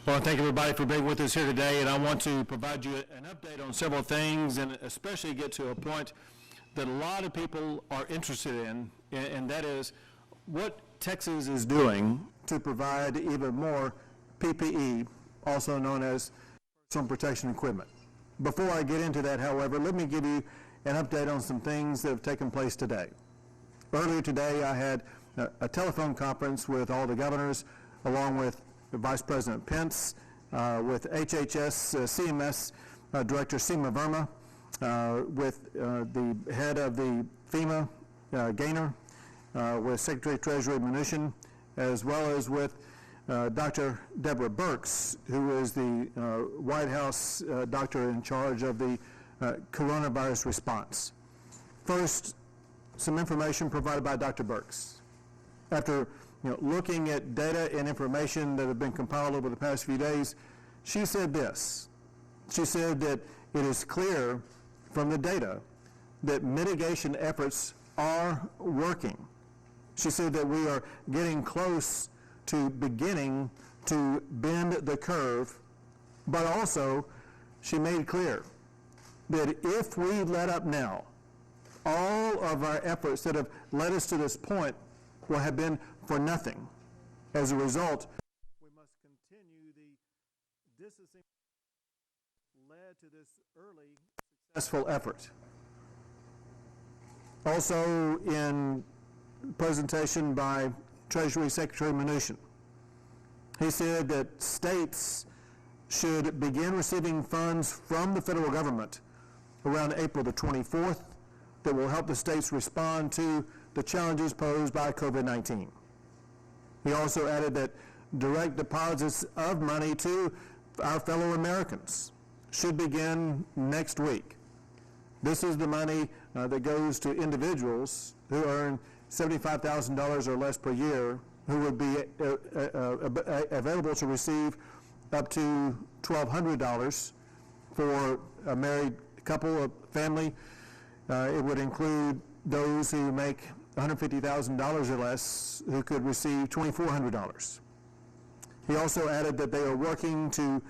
Well, thank everybody for being with us here today, and I want to provide you an update on several things, and especially get to a point that a lot of people are interested in, and that is what Texas is doing to provide even more PPE, also known as personal protection equipment. Before I get into that, however, let me give you an update on some things that have taken place today. Earlier today, I had a telephone conference with all the governors, along with Vice President Pence, with HHS CMS Director Seema Verma, with the head of the FEMA, Gaynor, with Secretary of Treasury Mnuchin, as well as with Dr. Deborah Birx, who is the White House doctor in charge of the coronavirus response. First, some information provided by Dr. Birx. After looking at data and information that have been compiled over the past few days, she said this. She said that it is clear from the data that mitigation efforts are working. She said that we are getting close to beginning to bend the curve, but also she made clear that if we let up now, all of our efforts that have led us to this point will have been for nothing. As a result, we must continue the distancing led to this early successful effort. Also, in presentation by Treasury Secretary Mnuchin, he said that states should begin receiving funds from the federal government around April the 24th that will help the states respond to the challenges posed by COVID-19. He also added that direct deposits of money to our fellow Americans should begin next week. This is the money that goes to individuals who earn $75,000 or less per year, who would be available to receive up to $1,200 for a married couple or family. It would include those who make $150,000 or less, who could receive $2,400. He also added that they are working to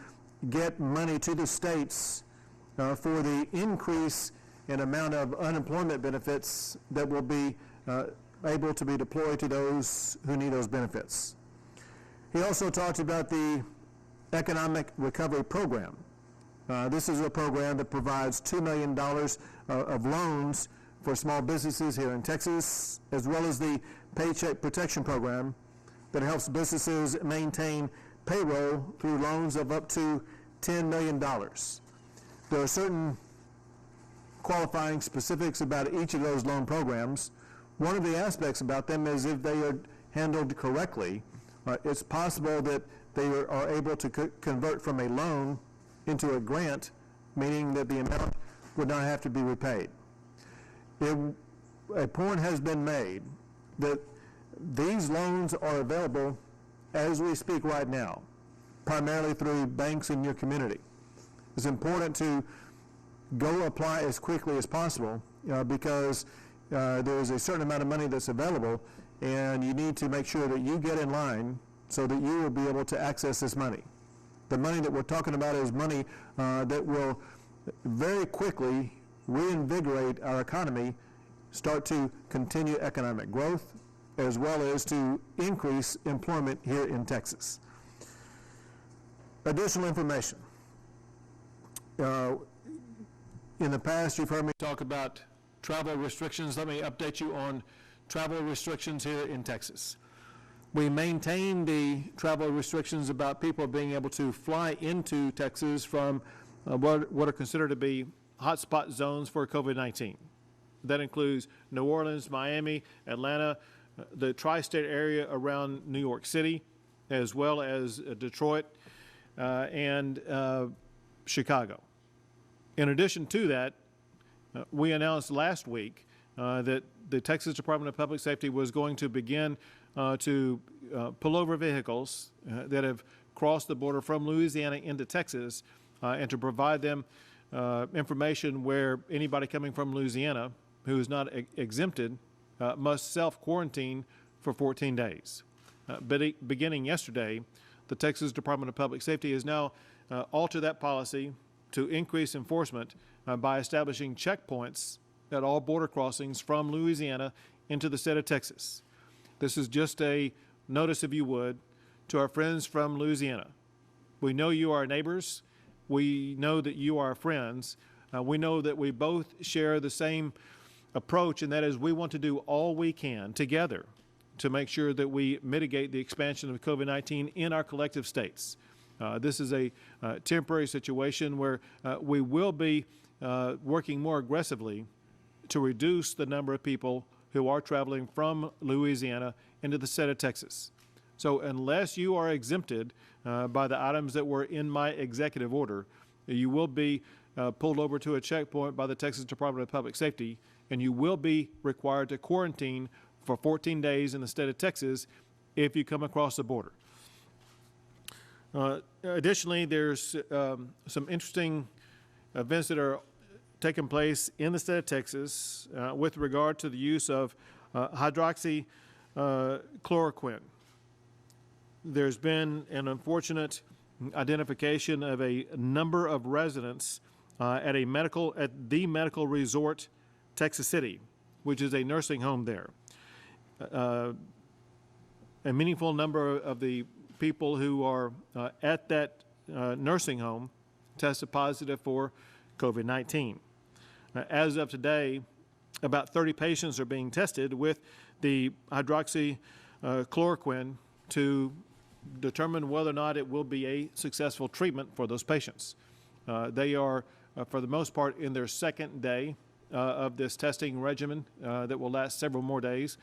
get money to the states for the increase in amount of unemployment benefits that will be able to be deployed to those who need those benefits. He also talked about the Economic Recovery Program. This is a program that provides $2 million of loans for small businesses here in Texas, as well as the Paycheck Protection Program that helps businesses maintain payroll through loans of up to $10 million. There are certain qualifying specifics about each of those loan programs. One of the aspects about them is if they are handled correctly, it's possible that they are able to convert from a loan into a grant, meaning that the amount would not have to be repaid. A point has been made that these loans are available as we speak right now, primarily through banks in your community. It's important to go apply as quickly as possible because there is a certain amount of money that's available, and you need to make sure that you get in line so that you will be able to access this money. The money that we're talking about is money that will very quickly reinvigorate our economy, start to continue economic growth, as well as to increase employment here in Texas. Additional information. In the past, you've heard me talk about travel restrictions. Let me update you on travel restrictions here in Texas. We maintain the travel restrictions about people being able to fly into Texas from what are considered to be hotspot zones for COVID-19. That includes New Orleans, Miami, Atlanta, the tri-state area around New York City, as well as Detroit and Chicago. In addition to that, we announced last week that the Texas Department of Public Safety was going to begin to pull over vehicles that have crossed the border from Louisiana into Texas and to provide them information where anybody coming from Louisiana who is not exempted must self-quarantine for 14 days. Beginning yesterday, the Texas Department of Public Safety has now altered that policy to increase enforcement by establishing checkpoints at all border crossings from Louisiana into the state of Texas. This is just a notice, if you would, to our friends from Louisiana. We know you are neighbors. We know that you are friends. We know that we both share the same approach, and that is we want to do all we can together to make sure that we mitigate the expansion of COVID-19 in our collective states. This is a temporary situation where we will be working more aggressively to reduce the number of people who are traveling from Louisiana into the state of Texas. So unless you are exempted by the items that were in my executive order, you will be pulled over to a checkpoint by the Texas Department of Public Safety, and you will be required to quarantine for 14 days in the state of Texas if you come across the border. Additionally, there's some interesting events that are taking place in the state of Texas with regard to the use of hydroxychloroquine. There's been an unfortunate identification of a number of residents at the medical resort, Texas City, which is a nursing home there. A meaningful number of the people who are at that nursing home tested positive for COVID-19. As of today, about 30 patients are being tested with the hydroxychloroquine to determine whether or not it will be a successful treatment for those patients. They are, for the most part, in their second day of this testing regimen that will last several more days.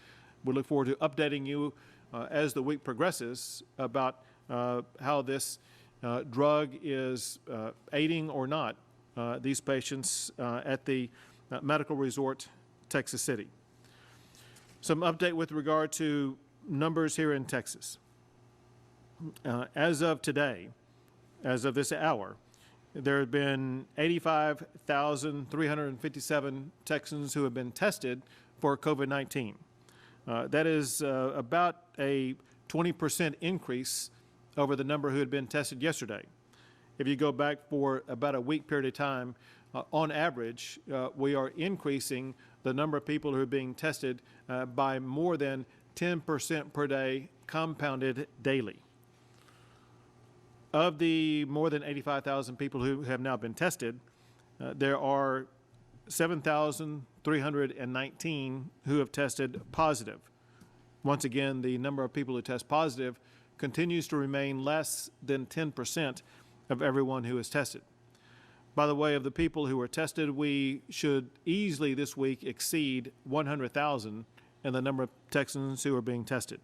We look forward to updating you as the week progresses about how this drug is aiding or not these patients at the medical resort, Texas City. Some update with regard to numbers here in Texas. As of today, as of this hour, there have been 85,357 Texans who have been tested for COVID-19. That is about a 20% increase over the number who had been tested yesterday. If you go back for about a week period of time, on average, we are increasing the number of people who are being tested by more than 10% per day, compounded daily. Of the more than 85,000 people who have now been tested, there are 7,319 who have tested positive. Once again, the number of people who test positive continues to remain less than 10% of everyone who is tested. By the way, of the people who are tested, we should easily this week exceed 100,000 in the number of Texans who are being tested.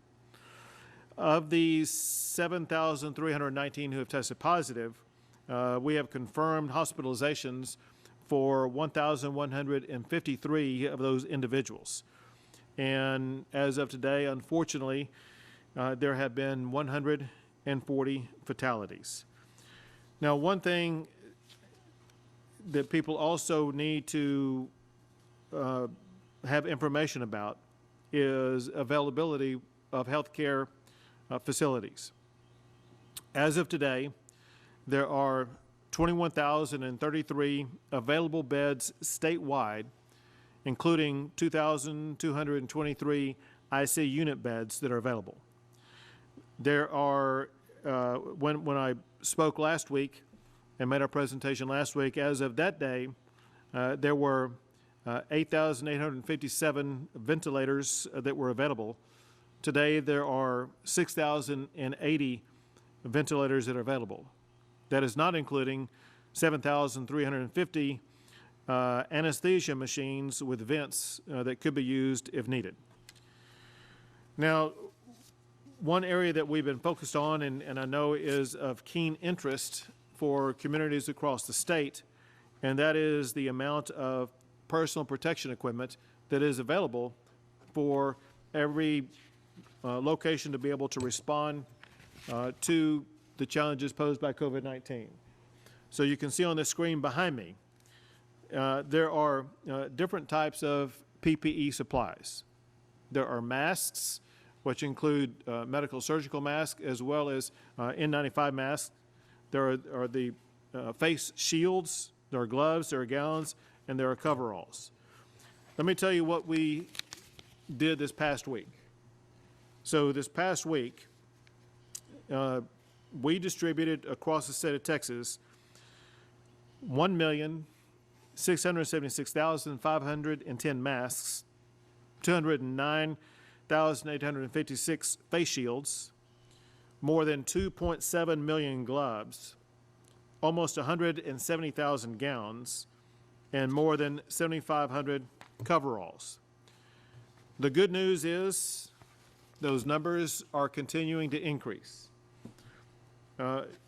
Of the 7,319 who have tested positive, we have confirmed hospitalizations for 1,153 of those individuals. And as of today, unfortunately, there have been 140 fatalities. Now, one thing that people also need to have information about is availability of health care facilities. As of today, there are 21,033 available beds statewide, including 2,223 IC unit beds that are available. There are, when I spoke last week and made our presentation last week, as of that day, there were 8,857 ventilators that were available. Today, there are 6,080 ventilators that are available. That is not including 7,350 anesthesia machines with vents that could be used if needed. Now, one area that we've been focused on, and I know is of keen interest for communities across the state, and that is the amount of personal protection equipment that is available for every location to be able to respond to the challenges posed by COVID-19. So you can see on the screen behind me, there are different types of PPE supplies. There are masks, which include medical surgical masks as well as N95 masks. There are the face shields, there are gloves, there are gowns, and there are coveralls. Let me tell you what we did this past week. So this past week, we distributed across the state of Texas 1,676,510 masks, 209,856 face shields, more than 2.7 million gloves, almost 170,000 gowns, and more than 7,500 coveralls. The good news is those numbers are continuing to increase.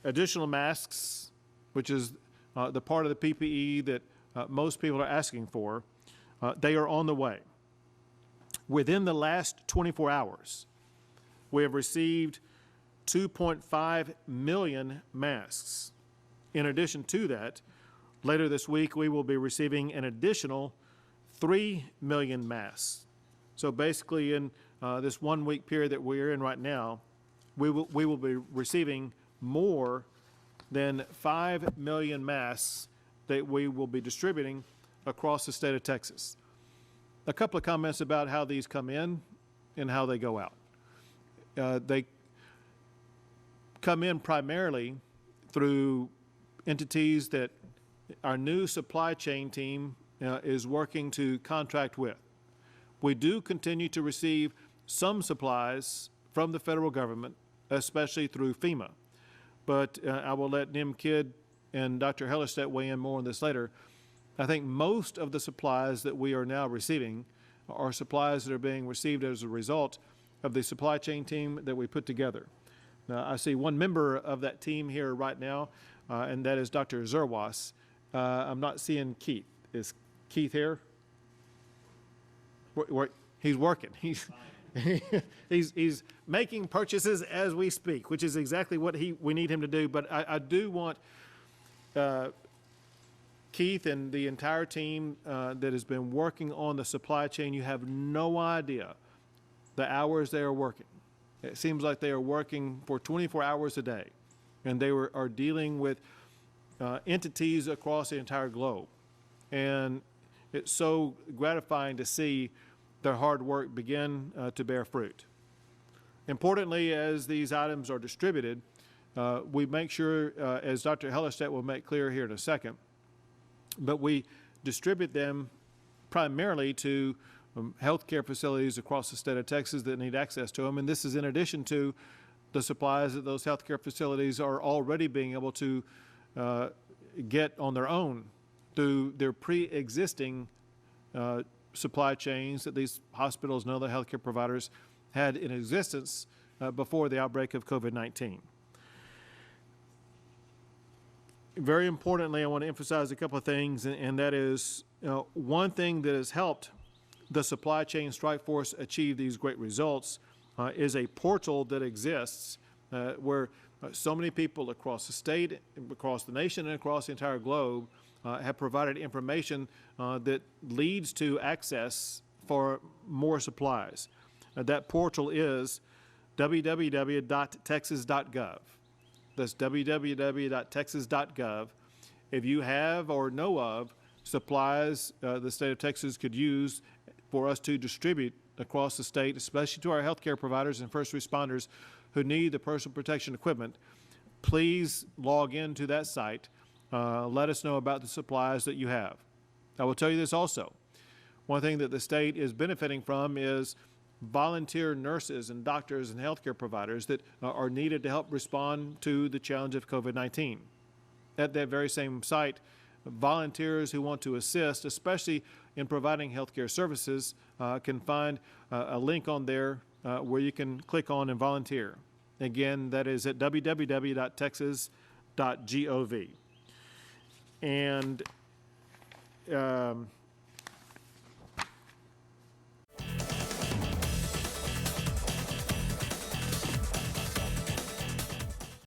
Additional masks, which is the part of the PPE that most people are asking for, they are on the way. Within the last 24 hours, we have received 2.5 million masks. In addition to that, later this week, we will be receiving an additional 3 million masks. So basically, in this 1 week period that we're in right now, we will be receiving more than 5 million masks that we will be distributing across the state of Texas. A couple of comments about how these come in and how they go out. They come in primarily through entities that our new supply chain team is working to contract with. We do continue to receive some supplies from the federal government, especially through FEMA. But I will let Nim Kidd and Dr. Hellerstedt weigh in more on this later. I think most of the supplies that we are now receiving are supplies that are being received as a result of the supply chain team that we put together. Now, I see one member of that team here right now, and that is Dr. Zerwas. I'm not seeing Keith. Is Keith here? He's working. He's making purchases as we speak, which is exactly what we need him to do. But I do want Keith and the entire team that has been working on the supply chain, you have no idea the hours they are working. It seems like they are working for 24 hours a day, and they are dealing with entities across the entire globe. And it's so gratifying to see their hard work begin to bear fruit. Importantly, as these items are distributed, we make sure, as Dr. Hellerstedt will make clear here in a second, but we distribute them primarily to healthcare facilities across the state of Texas that need access to them. And this is in addition to the supplies that those healthcare facilities are already being able to get on their own through their pre-existing supply chains that these hospitals and other healthcare providers had in existence before the outbreak of COVID-19. Very importantly, I want to emphasize a couple of things, and that is one thing that has helped the supply chain strike force achieve these great results is a portal that exists where so many people across the state, across the nation, and across the entire globe have provided information that leads to access for more supplies. That portal is www.texas.gov. That's www.texas.gov. If you have or know of supplies the state of Texas could use for us to distribute across the state, especially to our healthcare providers and first responders who need the personal protection equipment, please log into that site. Let us know about the supplies that you have. I will tell you this also. One thing that the state is benefiting from is volunteer nurses and doctors and healthcare providers that are needed to help respond to the challenge of COVID-19. At that very same site, volunteers who want to assist, especially in providing healthcare services, can find a link on there where you can click on and volunteer. Again, that is at www.texas.gov. And